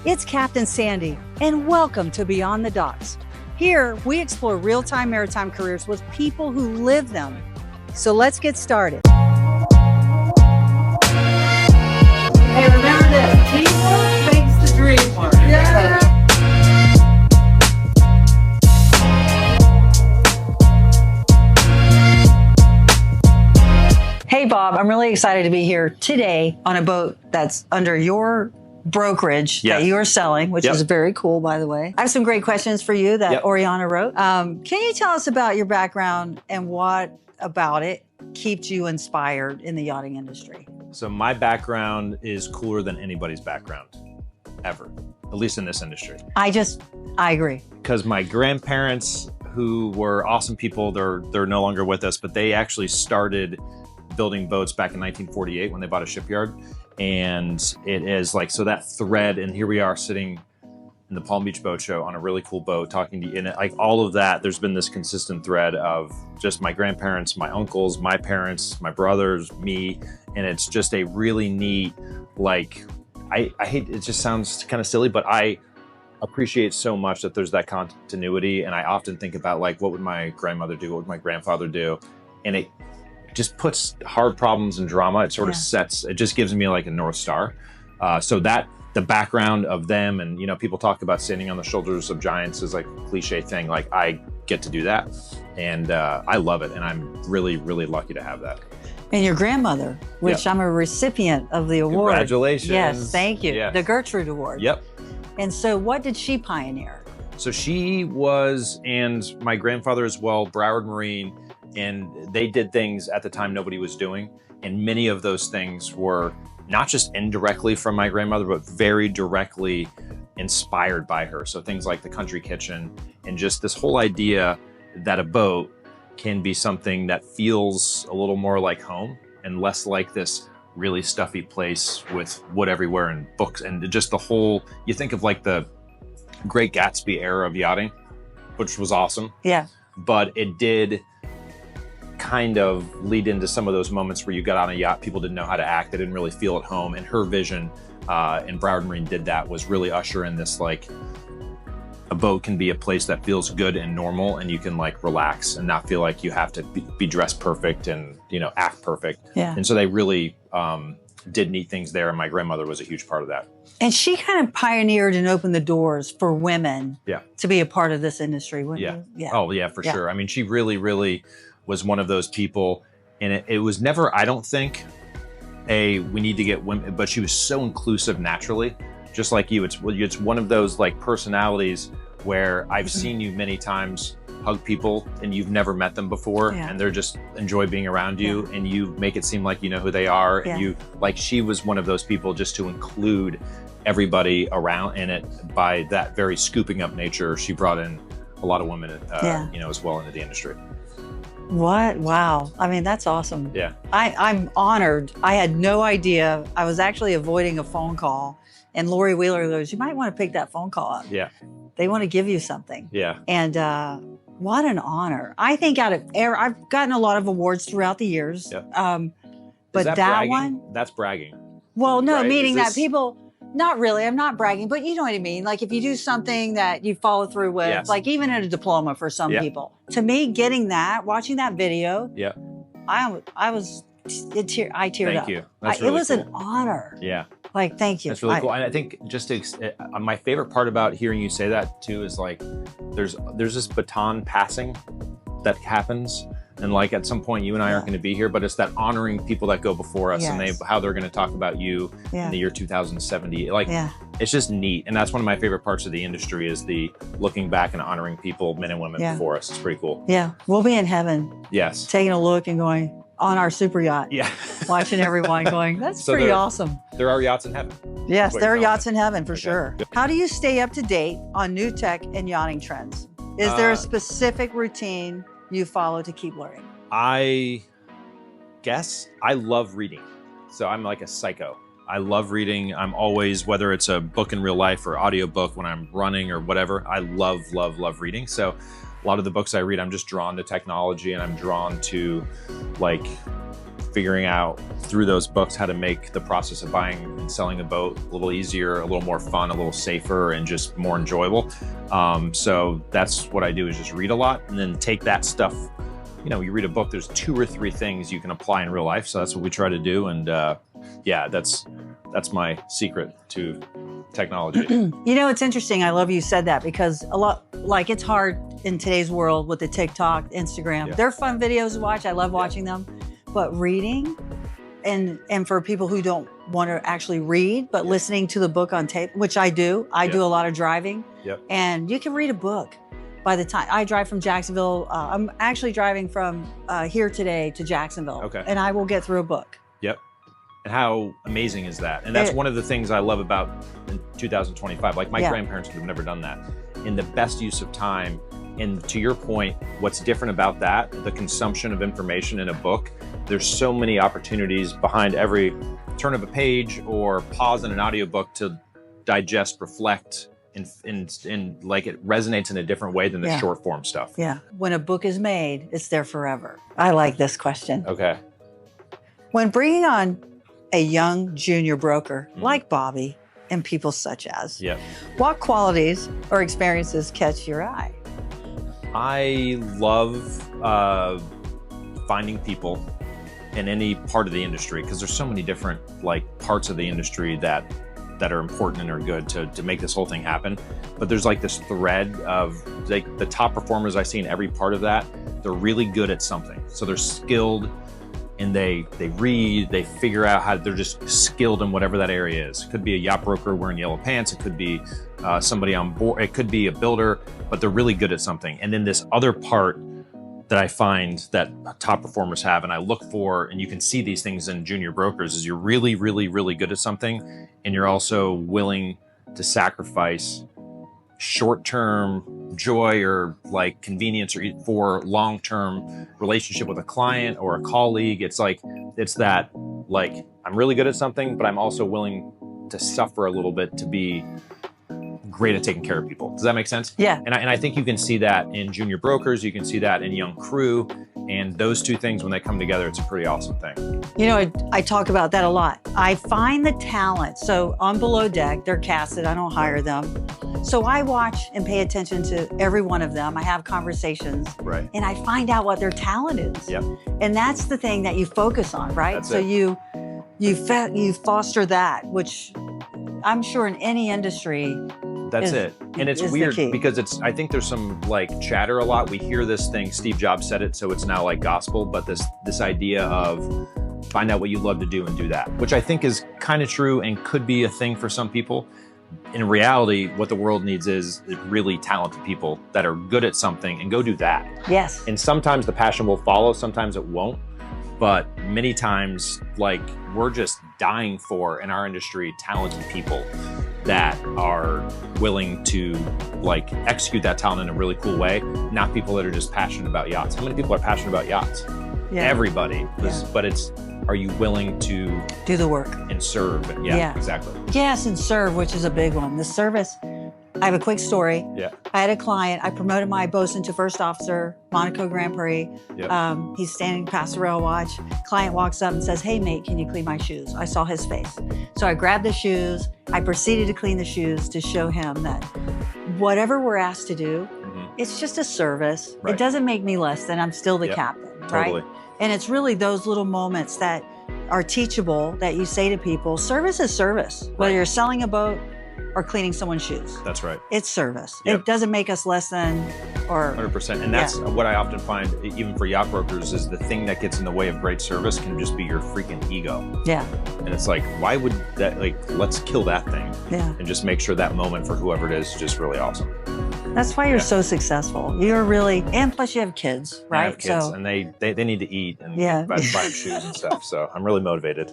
It's Captain Sandy, and welcome to Beyond the Docks. Here, we explore real-time maritime careers with people who live them. So let's get started. Hey, remember this, teamwork makes the dream work. Yeah. Hey, Bob, I'm really excited to be here today on a boat that's under your brokerage that you are selling, which is very cool, by the way. I have some great questions for you that Oriana wrote. Can you tell us about your background and what about it keeps you inspired in the yachting industry? So my background is cooler than anybody's background ever, at least in this industry. I agree. Because my grandparents, who were awesome people, they're no longer with us, but they actually started building boats back in 1948 when they bought a shipyard. And it is like, so that thread, and here we are sitting in the Palm Beach Boat Show on a really cool boat talking to you, and like all of that, there's been this consistent thread of just my grandparents, my uncles, my parents, my brothers, me, and it's just a really neat, like, I hate, it just sounds kind of silly, but I appreciate so much that there's that continuity. And I often think about like, what would my grandmother do? What would my grandfather do? And it just puts hard problems and drama. It sort of sets, it just gives me like a North Star. So that the background of them, and, you know, people talk about standing on the shoulders of giants is like a cliche thing. Like I get to do that, and I love it. And I'm really, really lucky to have that. And your grandmother, which I'm a recipient of the award. Congratulations. Yes, thank you. Yes. The Gertrude Award. Yep. And so what did she pioneer? So she was, and my grandfather as well, Broward Marine, and they did things at the time nobody was doing. And many of those things were not just indirectly from my grandmother, but very directly inspired by her. So things like the country kitchen, and just this whole idea that a boat can be something that feels a little more like home and less like this really stuffy place with wood everywhere and books, and just the whole, you think of like the Great Gatsby era of yachting, which was awesome. Yeah. But it did kind of lead into some of those moments where you got on a yacht, people didn't know how to act, they didn't really feel at home. And her vision, and Broward Marine did that, was really usher in this, like, a boat can be a place that feels good and normal, and you can like relax and not feel like you have to be dressed perfect and, you know, act perfect. Yeah. And so they really did neat things there, and my grandmother was a huge part of that. And she kind of pioneered and opened the doors for women to be a part of this industry, wouldn't you? Yeah. Oh yeah, for sure. I mean, she really, really was one of those people, and it was never, I don't think, we need to get women, but she was so inclusive naturally, just like you. It's one of those like personalities where I've seen you many times hug people and you've never met them before, and they're just enjoy being around you, and you make it seem like you know who they are, and you, like, she was one of those people just to include everybody around in it. By that very scooping up nature, she brought in a lot of women, you know, as well into the industry. What? Wow. I mean, that's awesome. Yeah. I'm honored. I had no idea. I was actually avoiding a phone call, and Lori Wheeler goes, you might want to pick that phone call up. Yeah. They want to give you something. Yeah. And what an honor. I think out of air, I've gotten a lot of awards throughout the years. Yeah. But that one? That's bragging. Well, no, right? Meaning that people, not really, I'm not bragging, but you know what I mean? Like if you do something that you follow through with, like even in a diploma for some people. To me, getting that, watching that video, I teared up. Thank you. That's really it was cool. an honor. Yeah. Like, thank you. That's really cool. And I think just to, my favorite part about hearing you say that too is like, there's this baton passing that happens. And like at some point you and I aren't going to be here, but it's that honoring people that go before us, and how they're going to talk about you in the year 2070. Like, it's just neat. And that's one of my favorite parts of the industry, is the looking back and honoring people, men and women before us. It's pretty cool. Yeah. We'll be in heaven. Yes. Taking a look and going on our super yacht. Yeah. Watching everyone going, that's so pretty awesome. There are yachts in heaven. Yes, there are yachts in heaven for sure. How do you stay up to date on new tech and yachting trends? Is there a specific routine you follow to keep learning? I guess I love reading. So I'm like a psycho. I love reading. I'm always, whether it's a book in real life or audiobook when I'm running or whatever, I love, love, love reading. So a lot of the books I read, I'm just drawn to technology, and I'm drawn to like figuring out through those books how to make the process of buying and selling a boat a little easier, a little more fun, a little safer, and just more enjoyable. So that's what I do, is just read a lot and then take that stuff. You know, you read a book, there's 2 or 3 things you can apply in real life. So that's what we try to do. And yeah, that's my secret to technology. You know, it's interesting. I love you said that, because a lot, like, it's hard in today's world with the TikTok, Instagram. They're fun videos to watch. I love watching them. But reading, and for people who don't want to actually read, but listening to the book on tape, which I do. I do a lot of driving. And you can read a book. By the time I drive from Jacksonville, I'm actually driving from here today to Jacksonville. And I will get through a book. And how amazing is that? And that's one of the things I love about in 2025. Like, my grandparents would have never done that. In the best use of time. And to your point, what's different about that, the consumption of information in a book, there's so many opportunities behind every turn of a page or pause in an audiobook to digest, reflect, and like it resonates in a different way than the short form stuff. When a book is made, it's there forever. I like this question. Okay. When bringing on a young junior broker like Bobby and people such as, what qualities or experiences catch your eye? I love finding people in any part of the industry, because there's so many different like parts of the industry that are important and are good to make this whole thing happen. But there's like this thread of like the top performers I see in every part of that. They're really good at something. So they're skilled, and they read, they figure out how, they're just skilled in whatever that area is. It could be a yacht broker wearing yellow pants. It could be somebody on board. It could be a builder, but they're really good at something. And then this other part that I find that top performers have, and I look for, and you can see these things in junior brokers, is you're really, really, really good at something, and you're also willing to sacrifice short-term joy or like convenience or for long-term relationship with a client or a colleague. It's like, it's that like, I'm really good at something, but I'm also willing to suffer a little bit to be great at taking care of people. Does that make sense? Yeah. And I think you can see that in junior brokers. You can see that in young crew. And those two things, when they come together, it's a pretty awesome thing. You know, I talk about that a lot. I find the talent. So on Below Deck, they're casted. I don't hire them. So I watch and pay attention to every one of them. I have conversations. Right. And I find out what their talent is. Yep. And that's the thing that you focus on, right? That's so it. you foster that, which I'm sure in any industry. That's it. And it's weird because I think there's some like chatter a lot. We hear this thing, Steve Jobs said it, so it's now like gospel, but this idea of find out what you love to do and do that, which I think is kind of true and could be a thing for some people. In reality, what the world needs is really talented people that are good at something, and go do that. Yes. And sometimes the passion will follow, sometimes it won't. But many times, like, we're just dying for, in our industry, talented people that are willing to like execute that talent in a really cool way, not people that are just passionate about yachts. How many people are passionate about yachts? Yeah. Everybody. Yeah. But it's, are you willing to do the work and serve? Yeah, exactly. Yes, and serve, which is a big one. The service. I have a quick story. Yeah. I had a client. I promoted my bosun to first officer, Monaco Grand Prix. Yep. He's standing past the rail watch. Client walks up and says, "Hey, mate, can you clean my shoes?" I saw his face. So I grabbed the shoes. I proceeded to clean the shoes to show him that whatever we're asked to do, it's just a service. Right. It doesn't make me less than I'm still the captain, totally. Right? And it's really those little moments that are teachable that you say to people. Service is service, whether you're selling a boat or cleaning someone's shoes. That's right. It's service. Yep. It doesn't make us less than or 100%. And that's what I often find, even for yacht brokers, is the thing that gets in the way of great service can just be your freaking ego. Yeah. And it's like, why would that, like, let's kill that thing. Yeah. And just make sure that moment for whoever it is just really awesome. That's why you're so successful. You're really, and plus you have kids, right? I have kids, and they need to eat and buy shoes and stuff. So I'm really motivated.